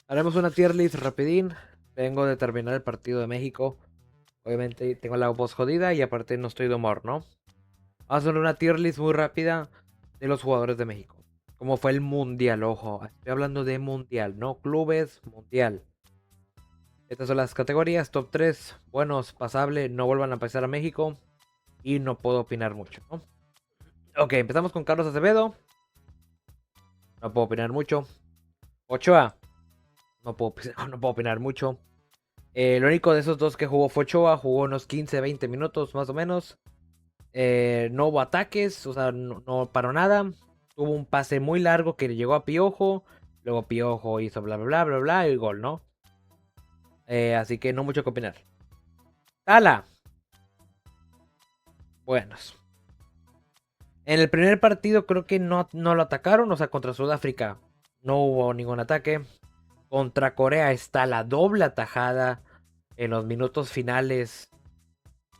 Haremos una tier list rapidín. Vengo de terminar el partido de México. Obviamente tengo la voz jodida y aparte no estoy de humor, ¿no? Vamos a hacer una tier list muy rápida de los jugadores de México. Como fue el mundial, ojo. Estoy hablando de mundial, no clubes, mundial. Estas son las categorías. Top 3, buenos, pasable, no vuelvan a pasar a México. Y no puedo opinar mucho, ¿no? Ok, empezamos con Carlos Acevedo. No puedo opinar mucho. Ochoa. No puedo, no puedo opinar mucho. Lo único de esos dos que jugó fue Ochoa. Jugó unos 15, 20 minutos más o menos. No hubo ataques, o sea, no paró nada. Tuvo un pase muy largo que llegó a Piojo. Luego Piojo hizo bla bla bla bla bla y gol, ¿no? Así que no mucho que opinar. Tala. Buenos. En el primer partido creo que no lo atacaron, o sea, contra Sudáfrica no hubo ningún ataque. Contra Corea está la doble atajada en los minutos finales,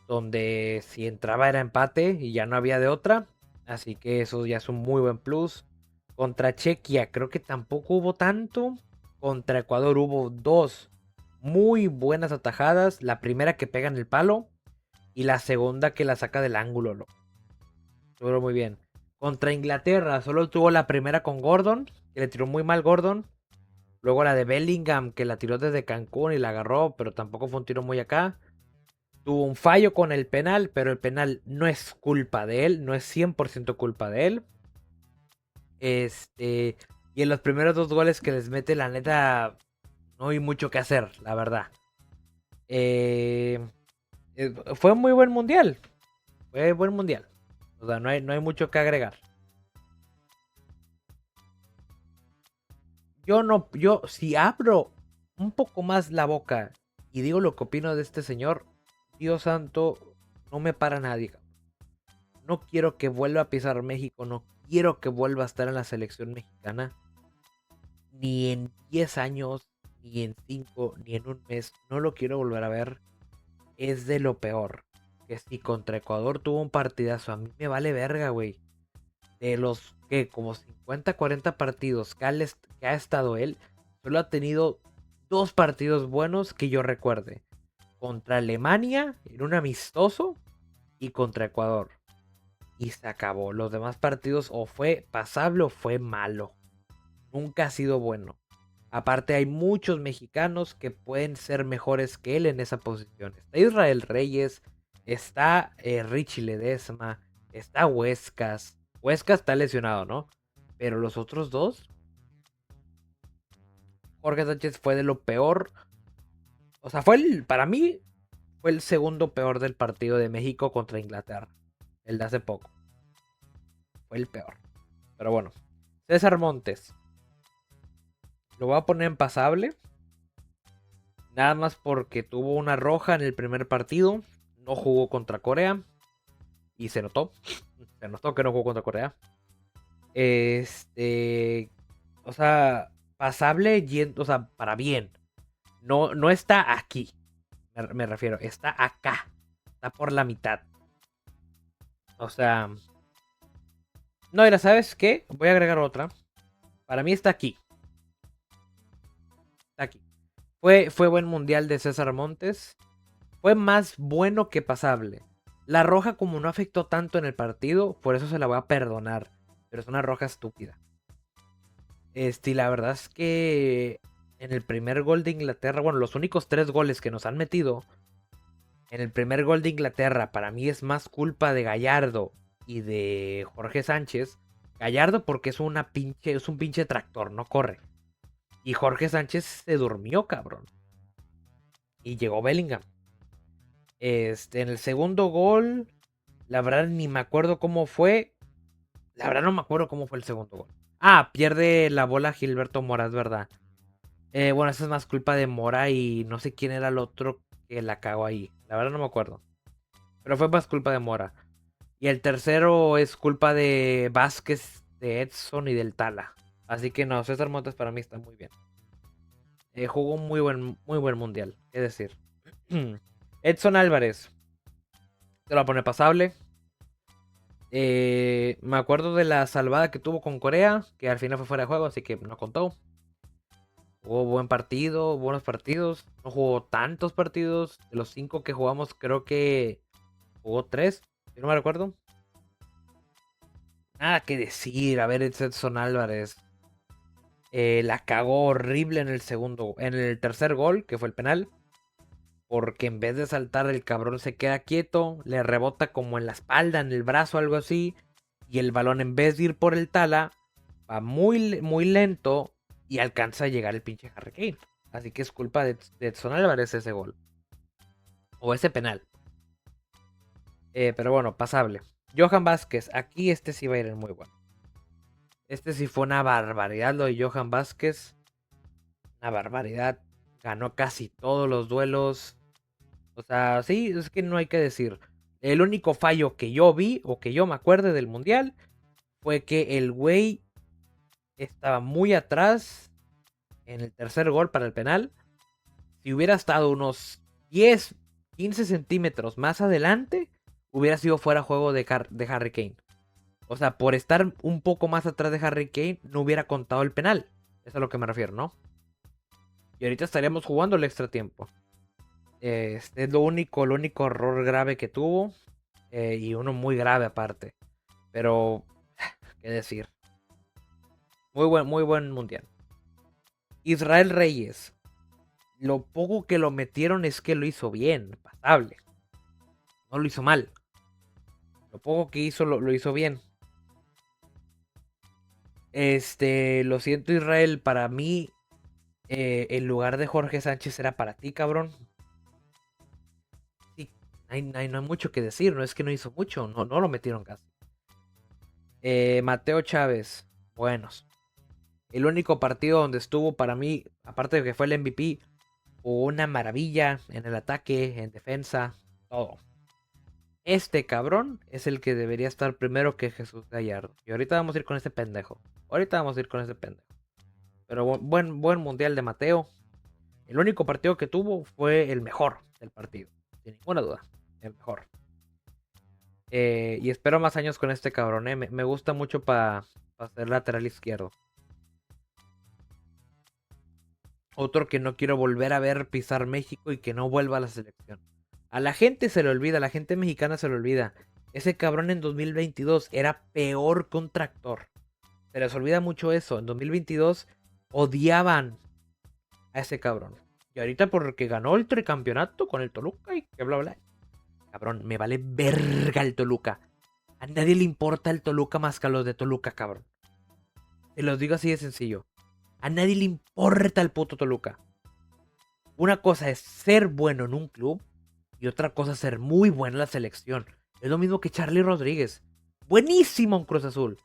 donde si entraba era empate y ya no había de otra. Así que eso ya es un muy buen plus. Contra Chequia creo que tampoco hubo tanto. Contra Ecuador hubo dos muy buenas atajadas. La primera que pega en el palo y la segunda que la saca del ángulo. Estuvo muy bien. Contra Inglaterra solo tuvo la primera con Gordon, que le tiró muy mal Gordon. Luego la de Bellingham, que la tiró desde Cancún y la agarró, pero tampoco fue un tiro muy acá. Tuvo un fallo con el penal, pero el penal no es culpa de él, no es 100% culpa de él. Y en los primeros dos goles que les mete, la neta, no hay mucho que hacer, la verdad. Eh, Fue un muy buen mundial. Fue buen mundial. O sea, no hay mucho que agregar. Yo si abro un poco más la boca y digo lo que opino de este señor, Dios santo, no me para nadie. No quiero que vuelva a pisar México, no quiero que vuelva a estar en la selección mexicana. Ni en 10 años, ni en 5, ni en un mes. No lo quiero volver a ver. Es de lo peor. Que si contra Ecuador tuvo un partidazo, a mí me vale verga, güey. De los que como 50, 40 partidos que ha estado él, solo ha tenido dos partidos buenos que yo recuerde. Contra Alemania, en un amistoso, y contra Ecuador. Y se acabó. Los demás partidos o fue pasable o fue malo. Nunca ha sido bueno. Aparte hay muchos mexicanos que pueden ser mejores que él en esa posición. Está Israel Reyes, está Richie Ledesma, está Huescas. Huescas está lesionado, ¿no? Pero los otros dos, Jorge Sánchez fue de lo peor. O sea, para mí fue el segundo peor del partido de México contra Inglaterra. El de hace poco. Fue el peor. Pero bueno. César Montes. Lo voy a poner en pasable. Nada más porque tuvo una roja en el primer partido. No jugó contra Corea. Y se notó. Se notó que no jugó contra Corea. O sea, pasable, o sea, para bien. No está aquí. Me refiero. Está acá. Está por la mitad. O sea. No, mira, ¿sabes qué? Voy a agregar otra. Para mí está aquí. Está aquí. Fue buen mundial de César Montes. Fue más bueno que pasable. La roja como no afectó tanto en el partido, por eso se la voy a perdonar. Pero es una roja estúpida. Y la verdad es que en el primer gol de Inglaterra, bueno, los únicos 3 goles que nos han metido, en el primer gol de Inglaterra, para mí es más culpa de Gallardo y de Jorge Sánchez. Gallardo porque es un pinche tractor, no corre. Y Jorge Sánchez se durmió, cabrón. Y llegó Bellingham. En el segundo gol, la verdad ni me acuerdo cómo fue. La verdad no me acuerdo cómo fue el segundo gol. Ah, pierde la bola Gilberto Mora, es verdad. Bueno, esa es más culpa de Mora y no sé quién era el otro que la cagó ahí. La verdad no me acuerdo. Pero fue más culpa de Mora. Y el tercero es culpa de Vázquez, de Edson y del Tala. Así que no, César Montes para mí está muy bien. Jugó un muy buen mundial, es decir. Edson Álvarez. Te lo va a poner pasable. Me acuerdo de la salvada que tuvo con Corea, que al final fue fuera de juego, así que no contó. Jugó buen partido, buenos partidos. No jugó tantos partidos. De los 5 que jugamos, creo que jugó 3, si no me recuerdo. Nada que decir. A ver, Edson Álvarez. La cagó horrible en el tercer gol, que fue el penal. Porque en vez de saltar, el cabrón se queda quieto, le rebota como en la espalda, en el brazo, algo así. Y el balón, en vez de ir por el tala, va muy, muy lento y alcanza a llegar el pinche Harry Kane. Así que es culpa de Edson Álvarez ese gol. O ese penal. Pero bueno, pasable. Johan Vázquez, aquí este sí va a ir en muy bueno. Este sí fue una barbaridad lo de Johan Vázquez. Una barbaridad. Ganó casi todos los duelos. O sea, sí, es que no hay que decir. El único fallo que yo vi o que yo me acuerde del mundial fue que el güey estaba muy atrás en el tercer gol para el penal. Si hubiera estado unos 10, 15 centímetros más adelante, hubiera sido fuera juego de Harry Kane. O sea, por estar un poco más atrás de Harry Kane, no hubiera contado el penal. Eso es a lo que me refiero, ¿no? Y ahorita estaríamos jugando el extra tiempo. Este es lo único error grave que tuvo. Y uno muy grave aparte. Pero, qué decir. Muy buen mundial. Israel Reyes. Lo poco que lo metieron es que lo hizo bien, pasable. No lo hizo mal. Lo poco que hizo lo hizo bien. Lo siento, Israel. Para mí, el lugar de Jorge Sánchez era para ti, cabrón. Sí, no hay mucho que decir. No es que no hizo mucho. No lo metieron casi. Mateo Chávez. Buenos. El único partido donde estuvo para mí, aparte de que fue el MVP, una maravilla en el ataque, en defensa, todo. Este cabrón es el que debería estar primero que Jesús Gallardo. Y ahorita vamos a ir con ese pendejo. Pero buen mundial de Mateo. El único partido que tuvo fue el mejor del partido. Sin ninguna duda. El mejor. Y espero más años con este cabrón. Me gusta mucho para ser lateral izquierdo. Otro que no quiero volver a ver pisar México y que no vuelva a la selección. A la gente se le olvida, a la gente mexicana se le olvida. Ese cabrón en 2022 era peor que un tractor. Se les olvida mucho eso. En 2022 odiaban a ese cabrón. Y ahorita porque ganó el tricampeonato con el Toluca y que bla bla. Cabrón, me vale verga el Toluca. A nadie le importa el Toluca más que a los de Toluca, cabrón. Te los digo así de sencillo. A nadie le importa el puto Toluca. Una cosa es ser bueno en un club y otra cosa es ser muy bueno en la selección. Es lo mismo que Charlie Rodríguez. Buenísimo en Cruz Azul.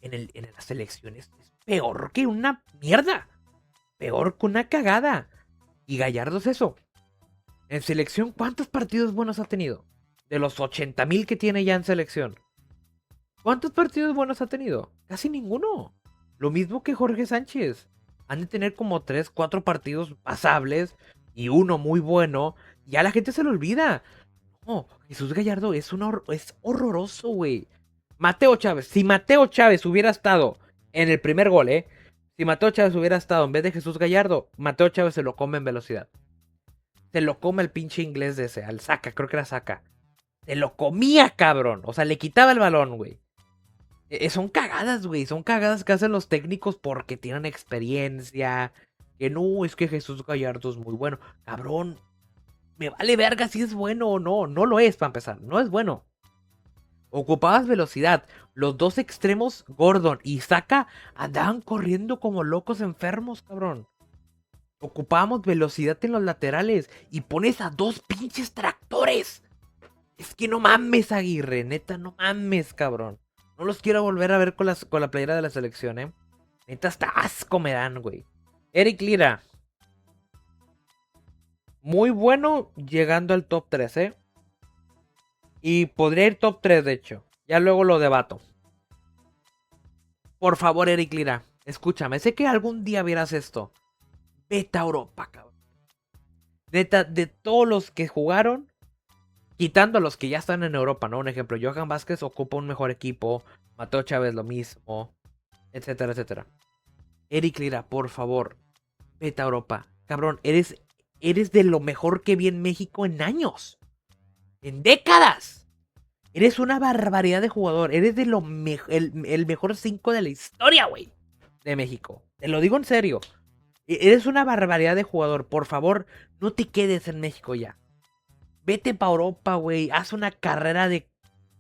En la selección es peor que una mierda. Peor que una cagada. Y Gallardo es eso. En selección, ¿cuántos partidos buenos ha tenido? De los 80,000 que tiene ya en selección. ¿Cuántos partidos buenos ha tenido? Casi ninguno. Lo mismo que Jorge Sánchez. Han de tener como 3, 4 partidos pasables y uno muy bueno. Ya la gente se lo olvida. No, Jesús Gallardo es horroroso, güey. Mateo Chávez. Si Mateo Chávez hubiera estado en el primer gol, Si Mateo Chávez hubiera estado en vez de Jesús Gallardo, Mateo Chávez se lo come en velocidad. Se lo come el pinche inglés de ese, al Saka, creo que era Saka. Se lo comía, cabrón. O sea, le quitaba el balón, güey. Son cagadas, güey. Son cagadas que hacen los técnicos porque tienen experiencia. Que no, es que Jesús Gallardo es muy bueno. Cabrón, me vale verga si es bueno o no. No lo es, para empezar. No es bueno. Ocupabas velocidad. Los dos extremos, Gordon y Saka, andaban corriendo como locos enfermos, cabrón. Ocupábamos velocidad en los laterales. Y pones a dos pinches tractores. Es que no mames, Aguirre. Neta, no mames, cabrón. No los quiero volver a ver con la playera de la selección, Neta, hasta asco me dan, güey. Eric Lira. Muy bueno llegando al top 3, Y podría ir top 3, de hecho. Ya luego lo debato. Por favor, Eric Lira. Escúchame. Sé que algún día verás esto. Vete a Europa, cabrón. Neta, de todos los que jugaron, quitando a los que ya están en Europa, ¿no? Un ejemplo, Johan Vázquez ocupa un mejor equipo. Mateo Chávez lo mismo. Etcétera, etcétera. Eric Lira, por favor. Vete a Europa. Cabrón, eres de lo mejor que vi en México en años. En décadas. Eres una barbaridad de jugador. Eres de el mejor 5 de la historia, güey. De México. Te lo digo en serio. Eres una barbaridad de jugador. Por favor, no te quedes en México ya. Vete para Europa, güey. Haz una carrera de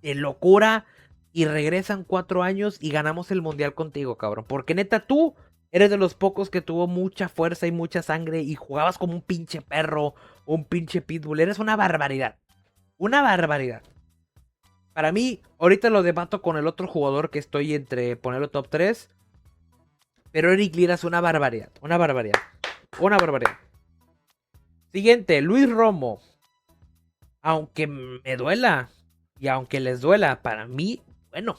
locura. Y regresan 4 años y ganamos el mundial contigo, cabrón. Porque neta, tú eres de los pocos que tuvo mucha fuerza y mucha sangre. Y jugabas como un pinche perro. O un pinche pitbull. Eres una barbaridad. Una barbaridad. Para mí, ahorita lo debato con el otro jugador que estoy entre ponerlo top 3. Pero Eric Lira es una barbaridad. Una barbaridad. Una barbaridad. Siguiente, Luis Romo. Aunque me duela. Y aunque les duela, para mí, bueno.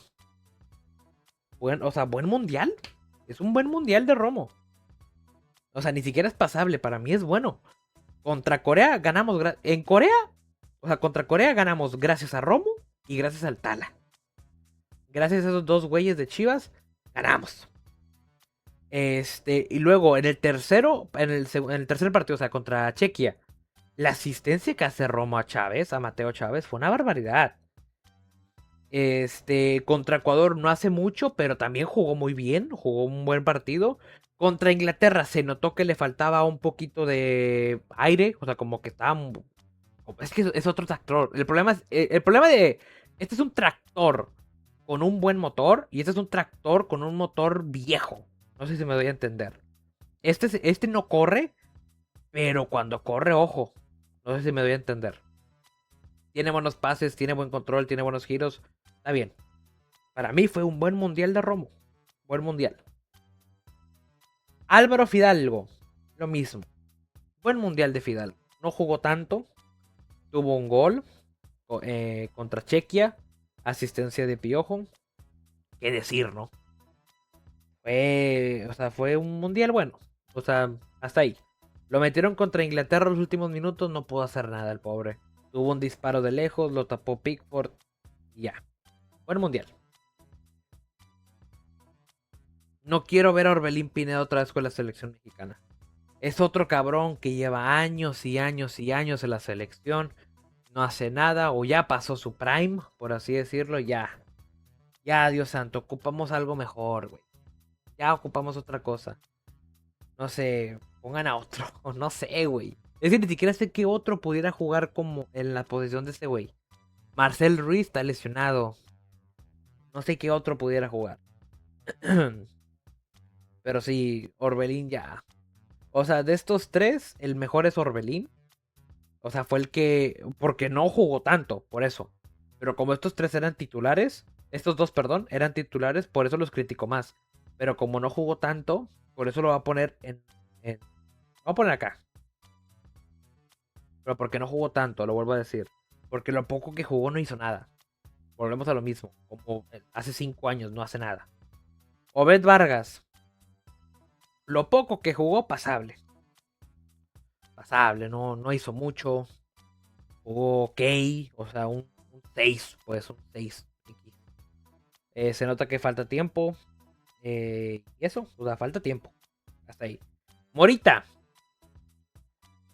O sea, buen mundial. Es un buen mundial de Romo. O sea, ni siquiera es pasable. Para mí es bueno. Contra Corea ganamos. En Corea. O sea, contra Corea ganamos gracias a Romo y gracias al Tala. Gracias a esos dos güeyes de Chivas, ganamos. Y luego en el tercero, en el tercer partido, o sea, contra Chequia, la asistencia que hace Romo a Chávez, a Mateo Chávez, fue una barbaridad. Contra Ecuador no hace mucho, pero también jugó muy bien, jugó un buen partido. Contra Inglaterra se notó que le faltaba un poquito de aire, o sea, como que estaba... Es que es otro tractor. El problema de... Este es un tractor con un buen motor y este es un tractor con un motor viejo. No sé si me doy a entender. Este no corre, pero cuando corre, ojo. No sé si me doy a entender. Tiene buenos pases, tiene buen control, tiene buenos giros. Está bien. Para mí fue un buen mundial de Romo. Buen mundial. Álvaro Fidalgo. Lo mismo. Buen mundial de Fidalgo. No jugó tanto. Tuvo un gol contra Chequia. Asistencia de Piojo. ¿Qué decir, no? Fue un mundial bueno. O sea, hasta ahí. Lo metieron contra Inglaterra los últimos minutos. No pudo hacer nada el pobre. Tuvo un disparo de lejos. Lo tapó Pickford. Y ya. Buen mundial. No quiero ver a Orbelín Pineda otra vez con la selección mexicana. Es otro cabrón que lleva años y años y años en la selección. No hace nada. O ya pasó su prime. Por así decirlo. Ya. Ya, Dios santo. Ocupamos algo mejor, güey. Ya ocupamos otra cosa. No sé, pongan a otro. No sé, güey. Es que ni siquiera sé qué otro pudiera jugar como en la posición de este güey. Marcel Ruiz está lesionado. No sé qué otro pudiera jugar. Pero sí, Orbelín ya. O sea, de estos tres, el mejor es Orbelín. O sea, fue el que... Porque no jugó tanto, por eso. Pero como estos tres eran titulares, estos dos, perdón, eran titulares, por eso los critico más. Pero como no jugó tanto, por eso lo va a poner Lo voy a poner acá. Pero porque no jugó tanto, lo vuelvo a decir. Porque lo poco que jugó no hizo nada. Volvemos a lo mismo. Como hace 5 años no hace nada. Obed Vargas. Lo poco que jugó, pasable. Pasable, no hizo mucho. Jugó ok. O sea, un 6, pues un 6. Se nota que falta tiempo. Y eso, o sea, falta tiempo. Hasta ahí. Morita.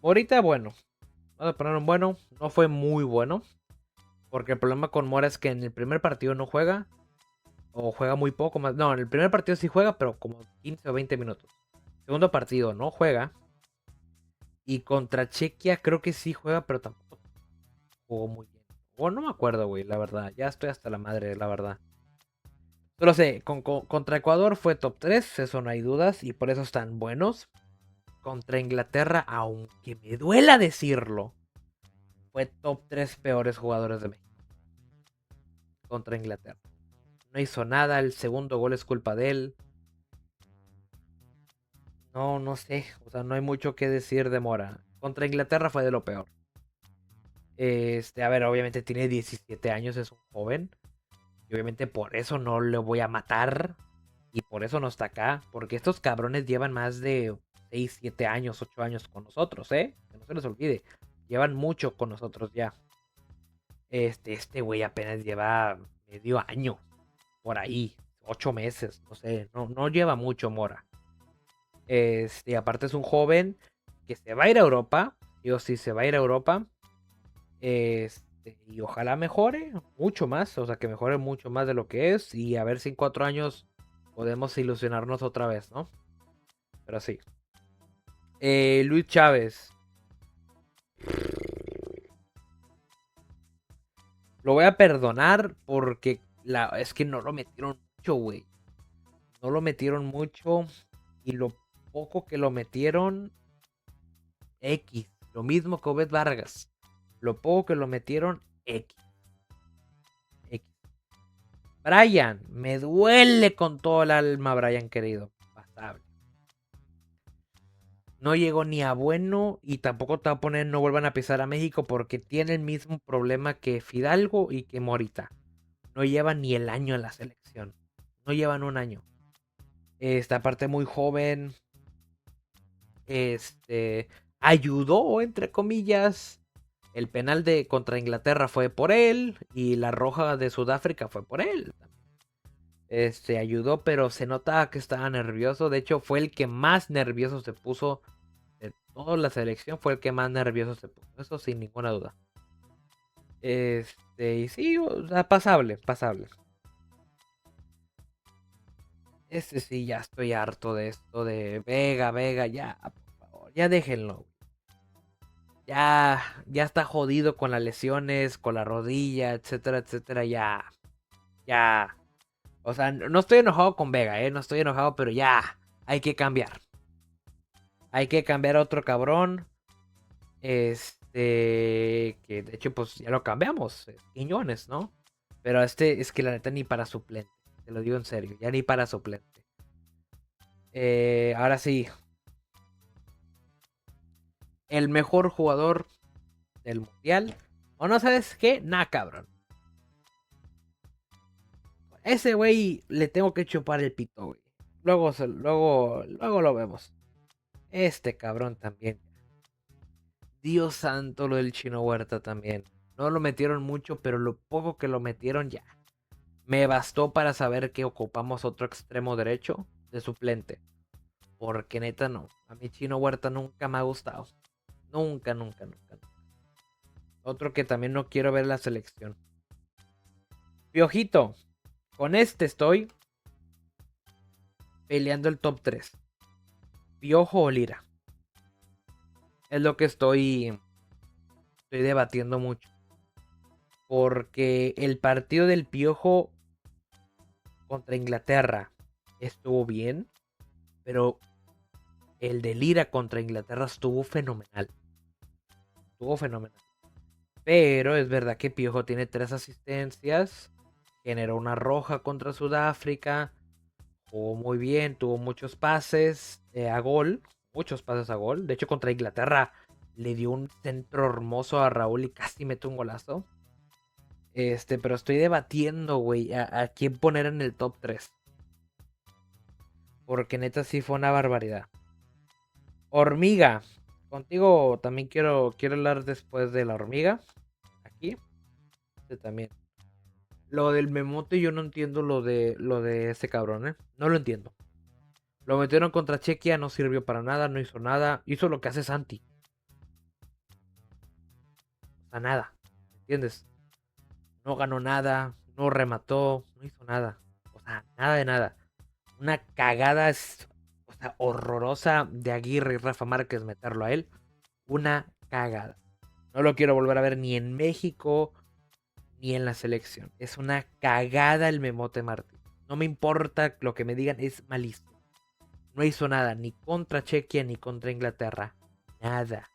Morita, bueno. Vamos a poner un bueno. No fue muy bueno. Porque el problema con Mora es que en el primer partido no juega. O juega muy poco más. No, en el primer partido sí juega, pero como 15 o 20 minutos. Segundo partido no juega. Y contra Chequia creo que sí juega, pero tampoco jugó muy bien. O no me acuerdo, güey, la verdad. Ya estoy hasta la madre, la verdad. Solo sé, contra Ecuador fue top 3, eso no hay dudas, y por eso están buenos. Contra Inglaterra, aunque me duela decirlo, fue top 3 peores jugadores de México. Contra Inglaterra. No hizo nada, el segundo gol es culpa de él. No sé, o sea, no hay mucho que decir de Mora. Contra Inglaterra fue de lo peor. A ver, obviamente tiene 17 años, es un joven. Y obviamente por eso no le voy a matar. Y por eso no está acá. Porque estos cabrones llevan más de 6, 7 años, 8 años con nosotros, ¿eh? Que no se les olvide. Llevan mucho con nosotros ya. Este güey apenas lleva medio año. Por ahí. 8 meses. No sé. No lleva mucho Mora. Aparte es un joven que se va a ir a Europa. Sí o sí se va a ir a Europa. Y ojalá mejore mucho más. O sea, que mejore mucho más de lo que es. Y a ver si en 4 años podemos ilusionarnos otra vez, ¿no? Pero sí. Luis Chávez. Lo voy a perdonar porque es que no lo metieron mucho, güey. No lo metieron mucho. Y lo poco que lo metieron, X. Lo mismo que Obed Vargas. Lo poco que lo metieron, X. X. Brian, me duele con todo el alma, Brian querido. Pasable. No llegó ni a bueno y tampoco te va a poner no vuelvan a pisar a México porque tiene el mismo problema que Fidalgo y que Morita. No llevan ni el año en la selección. No llevan un año. Esta parte muy joven. Ayudó, entre comillas. El penal de contra Inglaterra fue por él. Y la roja de Sudáfrica fue por él. Ayudó, pero se notaba que estaba nervioso. De hecho, fue el que más nervioso se puso de toda la selección. Fue el que más nervioso se puso. Eso sin ninguna duda. Y sí, o sea, pasable, pasable. Sí, ya estoy harto de esto de Vega, Vega, ya, por favor, ya déjenlo. Ya está jodido con las lesiones, con la rodilla, etcétera, etcétera, ya. O sea, no estoy enojado con Vega, no estoy enojado, pero ya, hay que cambiar. Hay que cambiar a otro cabrón. Que de hecho, pues ya lo cambiamos, Quiñones, ¿no? Pero es que la neta ni para suplente, te lo digo en serio, ya ni para suplente. Ahora sí, el mejor jugador del mundial. ¿O no sabes qué? Nah, cabrón. Ese güey le tengo que chupar el pito, güey. Luego lo vemos. Este cabrón también. Dios santo, lo del Chino Huerta también. No lo metieron mucho, pero lo poco que lo metieron ya. Me bastó para saber que ocupamos otro extremo derecho de suplente. Porque neta no. A mí Chino Huerta nunca me ha gustado. Nunca, nunca, nunca. Otro que también no quiero ver en la selección. Piojito. Con este estoy peleando el top 3. Piojo o Lira. Es lo que estoy debatiendo mucho. Porque el partido del Piojo contra Inglaterra estuvo bien. Pero el de Lira contra Inglaterra estuvo fenomenal. Estuvo fenomenal. Pero es verdad que Piojo tiene 3 asistencias. Generó una roja contra Sudáfrica. Jugó muy bien. Tuvo muchos pases a gol. Muchos pases a gol. De hecho, contra Inglaterra le dio un centro hermoso a Raúl y casi mete un golazo. Pero estoy debatiendo, güey, a quién poner en el top 3. Porque neta sí fue una barbaridad. Hormiga. Contigo también quiero hablar después de la hormiga. Aquí. También. Lo del Memote yo no entiendo lo de ese cabrón, ¿eh? No lo entiendo. Lo metieron contra Chequia, no sirvió para nada, no hizo nada. Hizo lo que hace Santi. O sea, nada. ¿Entiendes? No ganó nada, no remató, no hizo nada. O sea, nada de nada. Una cagada, o sea, horrorosa de Aguirre y Rafa Márquez meterlo a él. Una cagada. No lo quiero volver a ver ni en México ni en la selección. Es una cagada el Memote Martí. No me importa lo que me digan, es malísimo. No hizo nada, ni contra Chequia ni contra Inglaterra. Nada.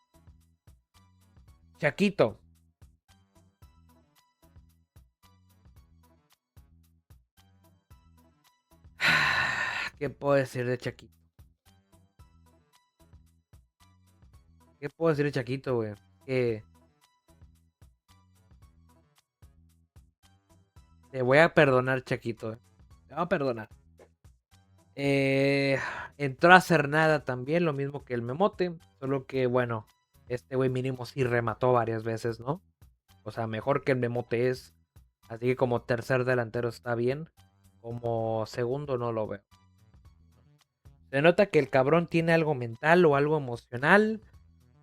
Chaquito. ¿Qué puedo decir de Chaquito? ¿Qué puedo decir de Chaquito, güey? Que te voy a perdonar, Chaquito. Te voy a perdonar. Eh, Entró a hacer nada también, lo mismo que el Memote. Solo que, bueno, este güey mínimo sí remató varias veces, ¿no? O sea, mejor que el Memote es. Así que como tercer delantero está bien. Como segundo no lo veo. Se nota que el cabrón tiene algo mental o algo emocional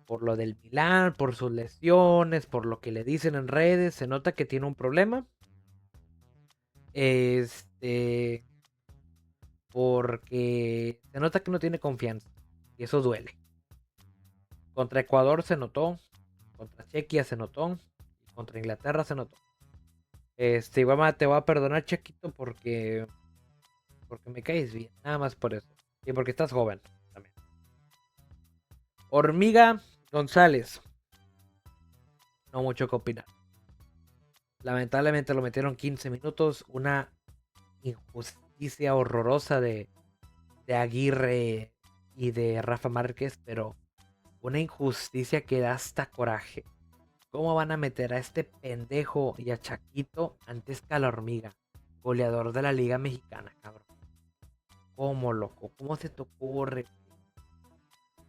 por lo del Milán, por sus lesiones, por lo que le dicen en redes. Se nota que tiene un problema. Este, porque se nota que no tiene confianza y eso duele. Contra Ecuador se notó, contra Chequia se notó y contra Inglaterra se notó. Igual te voy a perdonar, Chequito, porque me caes bien, nada más por eso. Y porque estás joven también. Hormiga González, no mucho que opinar. Lamentablemente lo metieron 15 minutos, una injusticia horrorosa de Aguirre y de Rafa Márquez, pero una injusticia que da hasta coraje. ¿Cómo van a meter a este pendejo y a Chaquito antes que a la Hormiga? Goleador de la Liga Mexicana, cabrón. ¿Cómo, loco? ¿Cómo se te ocurre?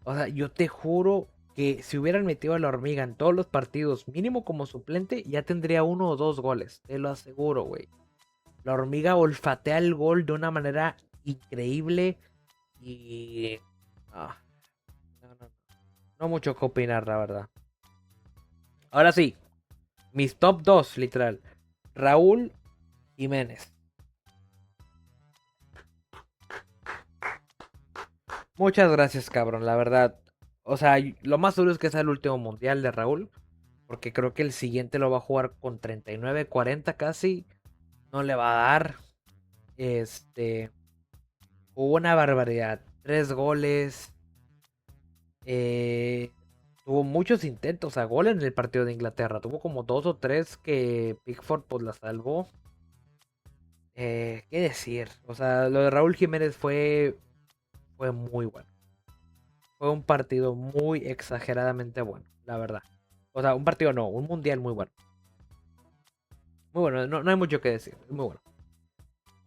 O sea, yo te juro que si hubieran metido a la Hormiga en todos los partidos, mínimo como suplente, ya tendría 1 o 2 goles. Te lo aseguro, güey. La Hormiga olfatea el gol de una manera increíble y... ah, no. No mucho que opinar, la verdad. Ahora sí, mis top 2, literal. Raúl Jiménez. Muchas gracias, cabrón, la verdad. O sea, lo más duro es que sea el último mundial de Raúl. Porque creo que el siguiente lo va a jugar con 39, 40 casi. No le va a dar. Hubo una barbaridad. 3 goles. Eh, tuvo muchos intentos a gol en el partido de Inglaterra. Tuvo como 2 o 3 que Pickford pues la salvó. ¿Qué decir? O sea, lo de Raúl Jiménez fue muy bueno. Fue un partido muy exageradamente bueno, la verdad. O sea, un partido no, un mundial muy bueno. Muy bueno, no hay mucho que decir. Muy bueno.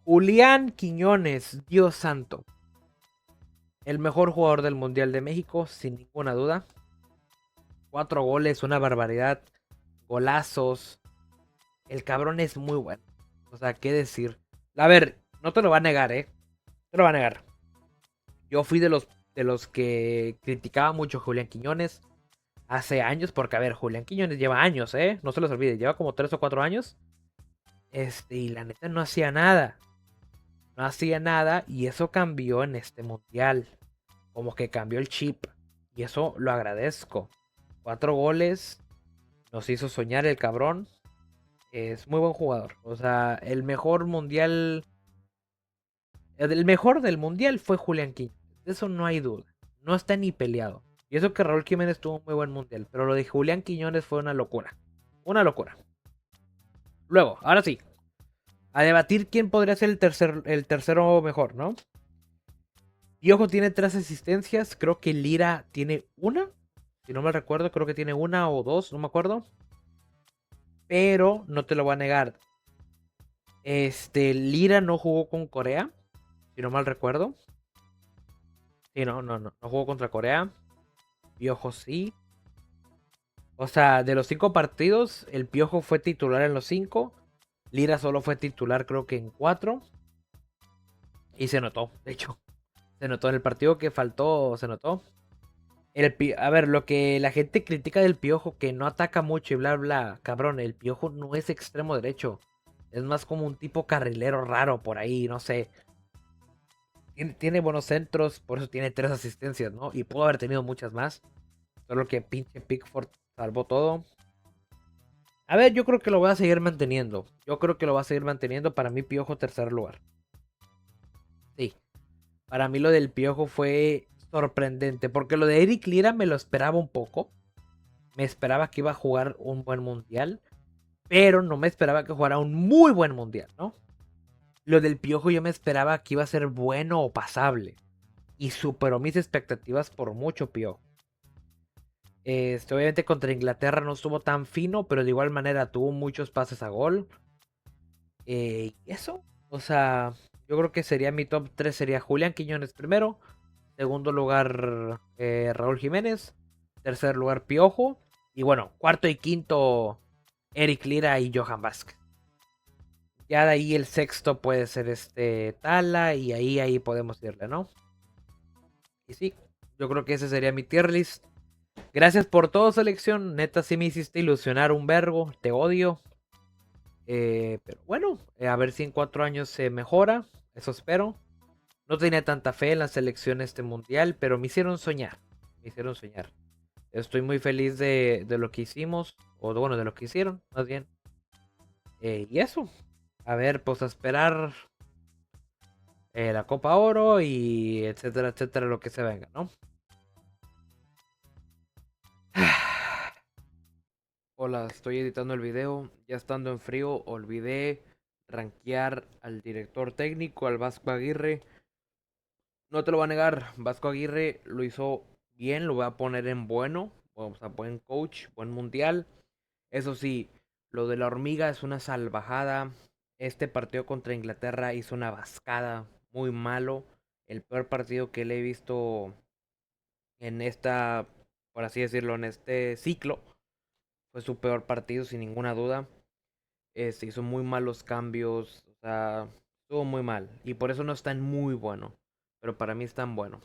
Julián Quiñones, Dios santo. El mejor jugador del Mundial de México, sin ninguna duda. 4 goles, una barbaridad. Golazos. El cabrón es muy bueno. O sea, ¿qué decir? A ver, no te lo va a negar, ¿eh? No te lo va a negar. Yo fui de los que criticaba mucho a Julián Quiñones hace años, porque a ver, Julián Quiñones lleva años, ¿eh? No se los olvide, lleva como 3 o 4 años. Y la neta no hacía nada. No hacía nada y eso cambió en este mundial. Como que cambió el chip. Y eso lo agradezco. 4 goles. Nos hizo soñar el cabrón. Es muy buen jugador. O sea, el mejor mundial. El mejor del mundial fue Julián Quiñones. De eso no hay duda. No está ni peleado. Y eso que Raúl Jiménez tuvo un muy buen mundial. Pero lo de Julián Quiñones fue una locura. Una locura. Luego, ahora sí. A debatir quién podría ser el tercero mejor, ¿no? Piojo tiene 3 asistencias. Creo que Lira tiene una. Si no me recuerdo, creo que tiene 1 o 2, no me acuerdo. Pero no te lo voy a negar. Lira no jugó con Corea. Si no mal recuerdo. Sí, no jugó contra Corea. Piojo sí. O sea, de los 5 partidos, el Piojo fue titular en los 5. Lira solo fue titular creo que en 4. Y se notó, de hecho. Se notó en el partido que faltó, se notó. A ver, lo que la gente critica del Piojo, que no ataca mucho y bla, bla. Cabrón, el Piojo no es extremo derecho. Es más como un tipo carrilero raro por ahí, no sé. Tiene buenos centros, por eso tiene 3 asistencias, ¿no? Y pudo haber tenido muchas más. Solo que pinche Pickford salvó todo. A ver, yo creo que lo voy a seguir manteniendo. Yo creo que lo va a seguir manteniendo. Para mí, Piojo, tercer lugar. Sí. Para mí lo del Piojo fue sorprendente. Porque lo de Eric Lira me lo esperaba un poco. Me esperaba que iba a jugar un buen mundial. Pero no me esperaba que jugara un muy buen mundial, ¿no? Lo del Piojo yo me esperaba que iba a ser bueno o pasable. Y superó mis expectativas por mucho, Piojo. Obviamente contra Inglaterra no estuvo tan fino, pero de igual manera tuvo muchos pases a gol. Eso, o sea, yo creo que sería mi top 3. Sería Julián Quiñones primero. Segundo lugar, Raúl Jiménez. Tercer lugar, Piojo. Y bueno, cuarto y quinto, Eric Lira y Johan Vázquez. Ya de ahí el sexto puede ser Tala. Y ahí podemos irle, ¿no? Y sí, yo creo que ese sería mi tier list. Gracias por todo, selección. Neta, sí me hiciste ilusionar un vergo. Te odio. Pero bueno, a ver si en 4 años se mejora. Eso espero. No tenía tanta fe en la selección este mundial, pero me hicieron soñar. Me hicieron soñar. Estoy muy feliz de lo que hicimos. O bueno, de lo que hicieron, más bien. Y eso. A ver, pues a esperar la Copa Oro y etcétera, etcétera, lo que se venga, ¿no? Hola, estoy editando el video. Ya estando en frío, olvidé rankear al director técnico, al Vasco Aguirre. No te lo voy a negar, Vasco Aguirre lo hizo bien, lo voy a poner en bueno. O sea, buen coach, buen mundial. Eso sí, lo de la hormiga es una salvajada. Este partido contra Inglaterra hizo una vascada, muy malo. El peor partido que le he visto en esta, por así decirlo, en este ciclo. Fue su peor partido, sin ninguna duda. Hizo muy malos cambios. O sea, estuvo muy mal. Y por eso no es tan muy bueno. Pero para mí es tan bueno.